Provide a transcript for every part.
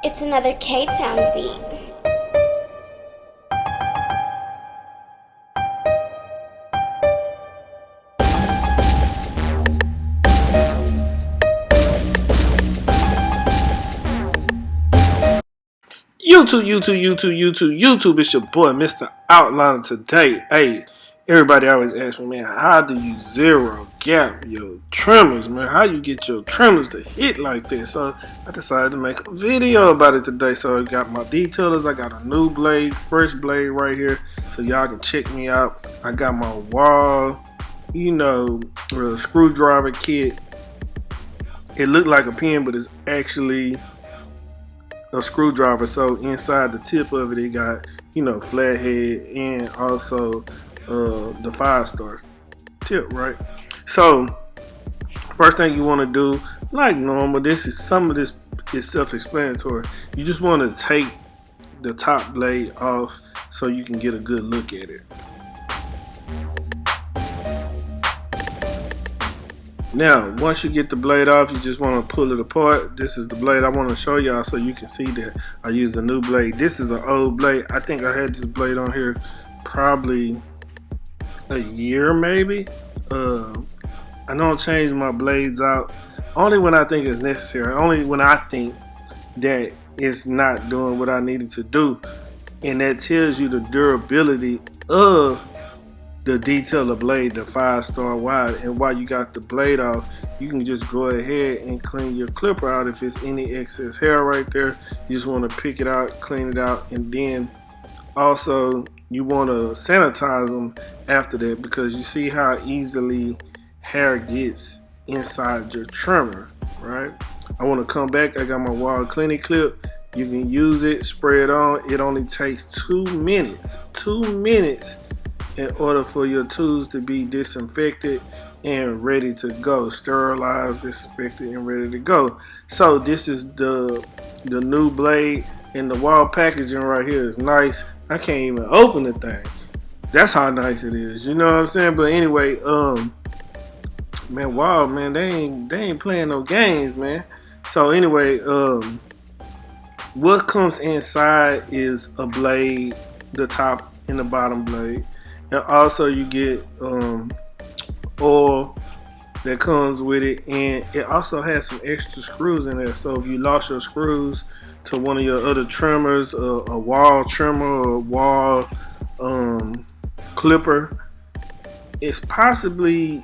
It's another K-Town beat. YouTube, it's your boy, Mr. Outliner today. Hey, everybody always asks me, man, how do you zero gap your trimmers, man? How you get your trimmers to hit like this? So I decided to make a video about it today. So I got my detailers, I got a new blade, fresh blade right here, so y'all can check me out. I got my Wahl, screwdriver kit. It looked like a pen, but it's actually a screwdriver. So inside the tip of it, it got flathead and also the 5-star tip, right? So first thing you want to do, like normal, some of this is self-explanatory. You just want to take the top blade off so you can get a good look at it. Now, once you get the blade off, you just want to pull it apart. This is the blade I want to show y'all so you can see that I used a new blade. This is an old blade. I think I had this blade on here probably a year, maybe. I don't change my blades out only when I think it's necessary. Only when I think that it's not doing what I needed to do. And that tells you the durability of the detailer blade, the 5-star wide. And while you got the blade off, you can just go ahead and clean your clipper out. If it's any excess hair right there, you just want to pick it out, clean it out, and then also you want to sanitize them after that, because you see how easily hair gets inside your trimmer, right? I want to come back. I got my Wahl cleaning clip. You can use it, spray it on. It only takes 2 minutes in order for your tools to be disinfected and ready to go, sterilized, disinfected, and ready to go. So this is the new blade, and the Wahl packaging right here is nice. I can't even open the thing. That's how nice it is. You know what I'm saying? But anyway, man, Wahl, man, they ain't playing no games, man. So anyway, what comes inside is a blade, the top and the bottom blade. And also you get oil that comes with it, and it also has some extra screws in there. So if you lost your screws to one of your other trimmers, a Wahl trimmer or a Wahl clipper, it's possibly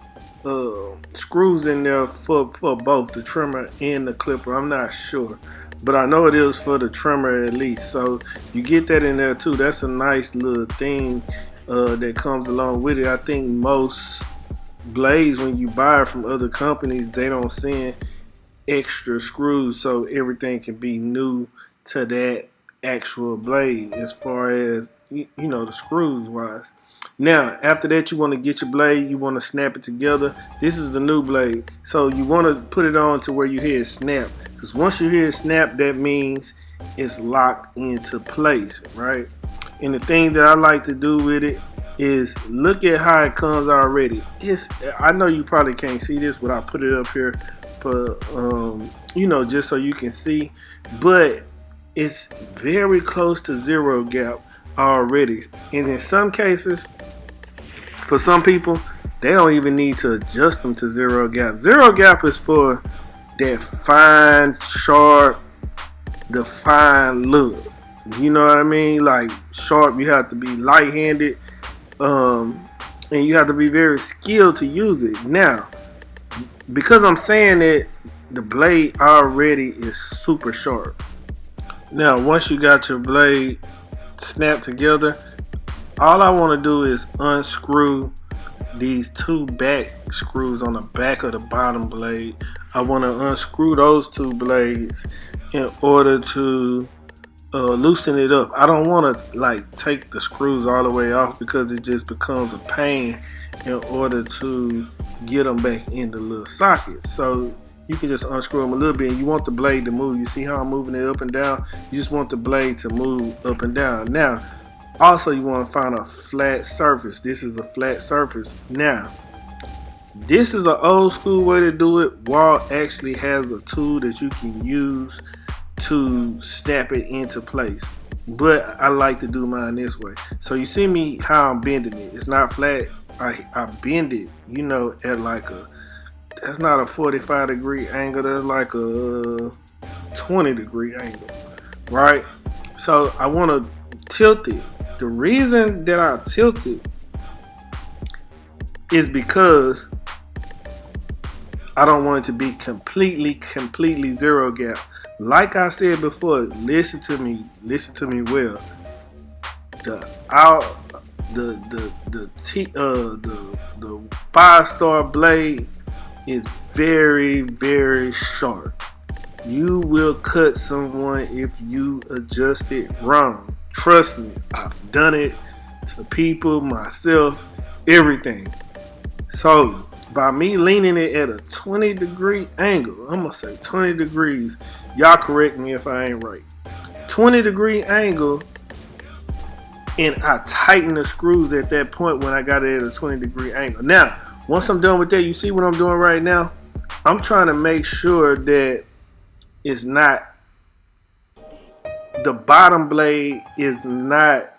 screws in there for both the trimmer and the clipper. I'm not sure, but I know it is for the trimmer at least. So you get that in there too. That's a nice little thing that comes along with it. I think most blades, when you buy it from other companies, they don't send extra screws, so everything can be new to that actual blade as far as the screws wise. Now after that, you want to get your blade, you want to snap it together. This is the new blade, so you want to put it on to where you hear it snap, because once you hear it snap, that means it's locked into place, right? And the thing that I like to do with it is look at how it comes already. I know you probably can't see this, but I put it up here for just so you can see, but it's very close to zero gap already. And in some cases, for some people, they don't even need to adjust them to zero gap. Zero gap is for that fine, sharp, defined look. You know what I mean? Like sharp, you have to be light-handed, and you have to be very skilled to use it. Now, because I'm saying that, the blade already is super sharp. Now, once you got your blade snapped together, all I want to do is unscrew these 2 back screws on the back of the bottom blade. I want to unscrew those 2 blades in order to loosen it up. I don't want to take the screws all the way off, because it just becomes a pain in order to get them back in the little sockets. So you can just unscrew them a little bit, and you want the blade to move. You see how I'm moving it up and down? You just want the blade to move up and down. Now also you want to find a flat surface. This is a flat surface. Now this is an old school way to do it. Wahl actually has a tool that you can use to snap it into place. But I like to do mine this way. So you see me how I'm bending it. It's not flat. I bend it, you know, at like that's not a 45-degree angle. That's like a 20-degree angle, right? So I want to tilt it. The reason that I tilt it is because I don't want it to be completely zero gap. Like I said before, listen to me well. The 5-star blade is very sharp. You will cut someone if you adjust it wrong. Trust me, I've done it to people, myself, everything. So by me leaning it at a 20-degree angle, I'm gonna say 20 degrees. Y'all correct me if I ain't right. 20-degree angle, and I tighten the screws at that point when I got it at a 20-degree angle. Now, once I'm done with that, you see what I'm doing right now? I'm trying to make sure that it's not, the bottom blade is not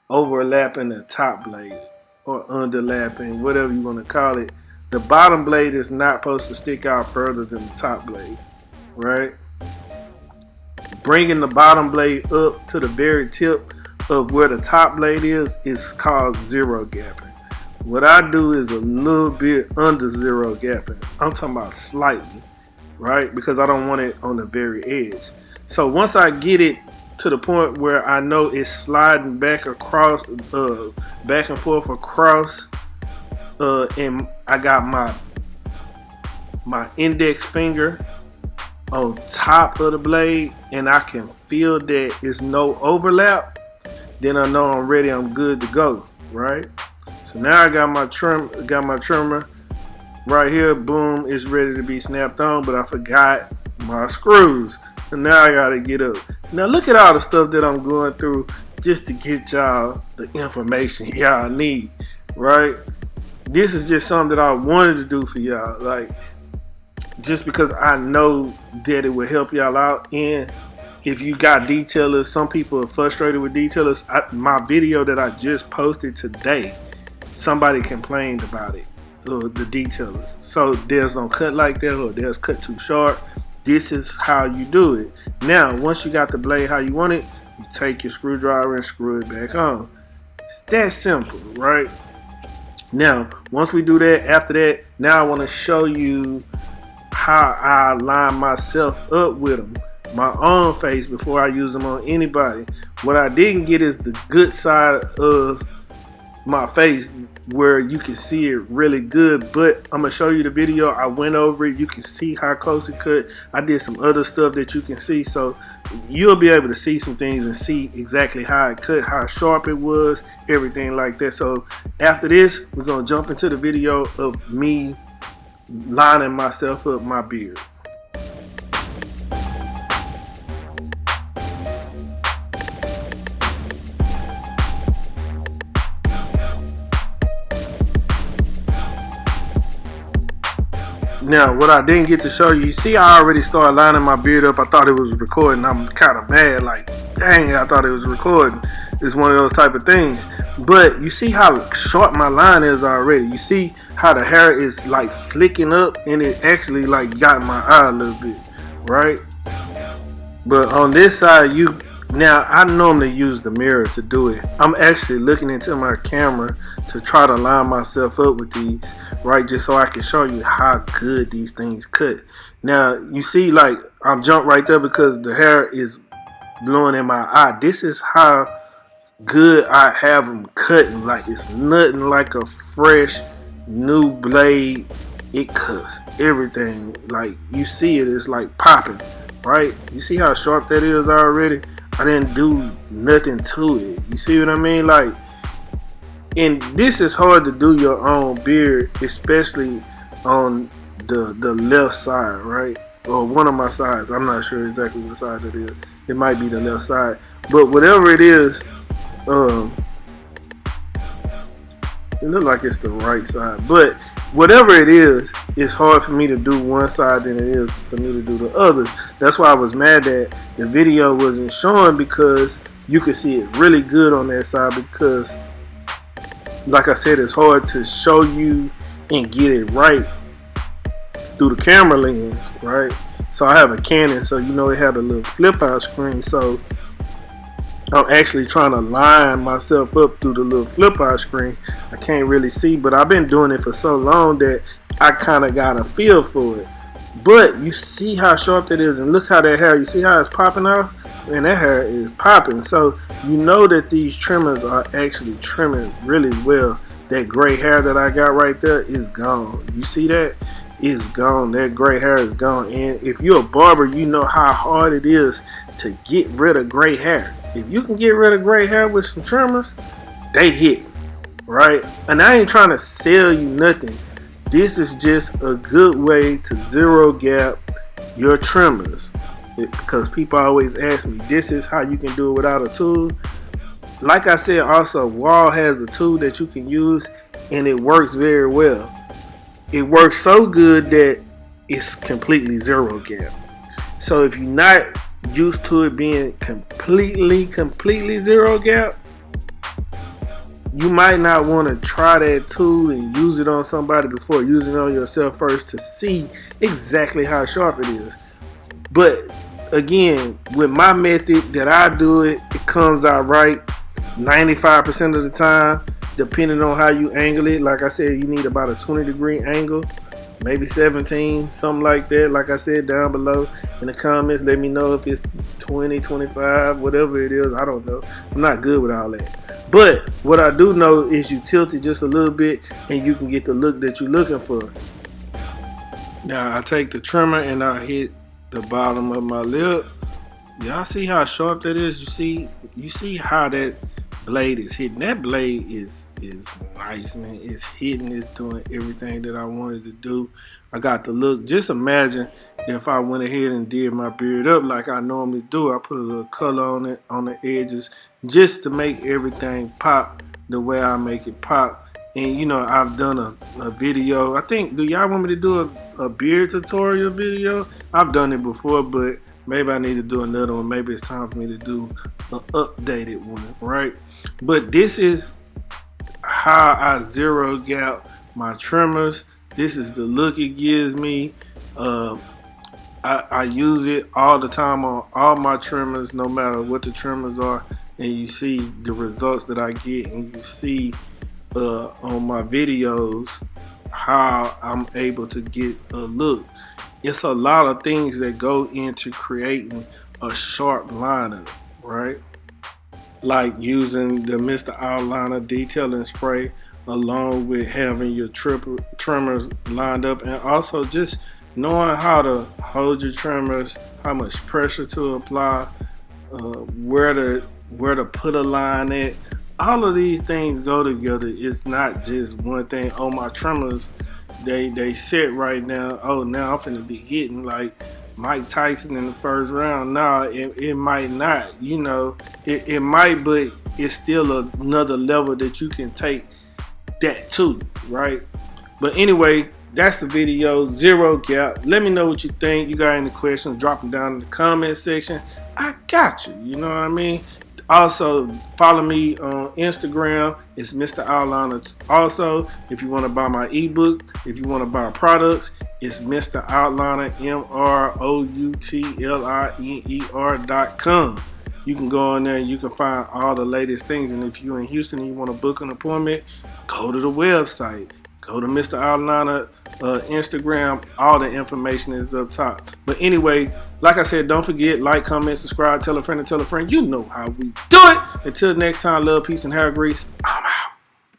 overlapping the top blade or underlapping, whatever you want to call it. The bottom blade is not supposed to stick out further than the top blade, right? Bringing the bottom blade up to the very tip of where the top blade is called zero gapping. What I do is a little bit under zero gapping. I'm talking about slightly, right? Because I don't want it on the very edge. So once I get it to the point where I know it's sliding back across, back and forth across, and I got my index finger on top of the blade, and I can feel that it's no overlap, then I know I'm ready, I'm good to go, right? So now I got my trimmer right here, boom, it's ready to be snapped on, but I forgot my screws. And now I gotta get up. Now look at all the stuff that I'm going through just to get y'all the information y'all need, right? This is just something that I wanted to do for y'all, like, just because I know that it will help y'all out. And if you got detailers, some people are frustrated with detailers. My video that I just posted today, somebody complained about it, the detailers. So there's no cut like that, or there's cut too short. This is how you do it. Now, once you got the blade how you want it, you take your screwdriver and screw it back on. It's that simple, right? Now, once we do that, after that, now I want to show you how I line myself up with them, my own face, before I use them on anybody. What I didn't get is the good side of my face where you can see it really good, but I'm gonna show you the video. I went over it, you can see how close it cut. I did some other stuff that you can see, so you'll be able to see some things and see exactly how it cut, how sharp it was, everything like that. So after this, we're gonna jump into the video of me lining myself up my beard. Now, what I didn't get to show you, see, I already started lining my beard up. I thought it was recording. I'm kind of mad, like, dang, I thought it was recording. It's one of those type of things. But you see how short my line is already. You see how the hair is like flicking up, and it actually like got my eye a little bit, right? But on this side, now I normally use the mirror to do it. I'm actually looking into my camera to try to line myself up with these, right? Just so I can show you how good these things cut. Now you see, like, I'm jumped right there because the hair is blowing in my eye. This is how good I have them cutting. Like, it's nothing like a fresh new blade. It cuts everything. Like, you see it, it's like popping, right? You see how sharp that is already? I didn't do nothing to it. You see what I mean? Like, and this is hard to do your own beard, especially on the left side, right? Or one of my sides. I'm not sure exactly what side it is. It might be the left side. But whatever it is, it looks like it's the right side. But whatever it is, it's hard for me to do one side than it is for me to do the other. That's why I was mad that the video wasn't showing, because you could see it really good on that side, because like I said, it's hard to show you and get it right through the camera lens, right? So I have a Canon, so you know it had a little flip out screen, so I'm actually trying to line myself up through the little flip out screen. I can't really see, but I've been doing it for so long that I kind of got a feel for it. But you see how sharp that is, and look how that hair, you see how it's popping off? Man, that hair is popping. So you know that these trimmers are actually trimming really well. That gray hair that I got right there is gone. You see that? It's gone. That gray hair is gone. And if you're a barber, you know how hard it is to get rid of gray hair. If you can get rid of gray hair with some trimmers, they hit, right? And I ain't trying to sell you nothing. This is just a good way to zero gap your trimmers, because people always ask me, this is how you can do it without a tool. Like I said, also, Wahl has a tool that you can use, and it works very well. It works so good that it's completely zero gap. So if you're not used to it being completely zero gap, you might not want to try that tool and use it on somebody before using it on yourself first to see exactly how sharp it is. But again, with my method that I do it, it comes out right 95% of the time, depending on how you angle it. Like I said, you need about a 20-degree angle, maybe 17, something like that. Like I said, down below in the comments, let me know if it's 20, 25, whatever it is. I don't know. I'm not good with all that. But what I do know is you tilt it just a little bit and you can get the look that you're looking for. Now I take the trimmer and I hit the bottom of my lip. Y'all see how sharp that is? You see how that blade is hitting. That blade is nice, man. It's hitting, it's doing everything that I wanted to do. I got the look. Just imagine if I went ahead and did my beard up like I normally do. I put a little color on it, on the edges, just to make everything pop the way I make it pop. And you know, I've done a video. I think, do y'all want me to do a beard tutorial video? I've done it before, but maybe I need to do another one. Maybe it's time for me to do an updated one, right? But this is how I zero gap my trimmers. This is the look it gives me. I use it all the time on all my trimmers, no matter what the trimmers are. And you see the results that I get, and you see on my videos how I'm able to get a look. It's a lot of things that go into creating a sharp lineup, right? Like using the Mr. Outliner detailing spray, along with having your trimmers lined up, and also just knowing how to hold your trimmers, how much pressure to apply, where to put a line at. All of these things go together. It's not just one thing. Oh, my trimmers, they sit right now. Oh, now I'm finna be hitting like Mike Tyson in the first round. Nah, it might not. You know, it might, but it's still another level that you can take that to, right? But anyway, that's the video, zero gap. Let me know what you think. You got any questions, drop them down in the comment section. I got you. You know what I mean? Also, follow me on Instagram. It's Mr. Outliner. Also, if you want to buy my ebook, if you want to buy products, it's Mr. Outliner, MROUTLINER.com. You can go on there and you can find all the latest things. And if you're in Houston and you want to book an appointment, go to the website. Go to Mr. Outliner Instagram. All the information is up top. But anyway, like I said, don't forget, like, comment, subscribe, tell a friend and tell a friend. You know how we do it. Until next time, love, peace, and hair grease.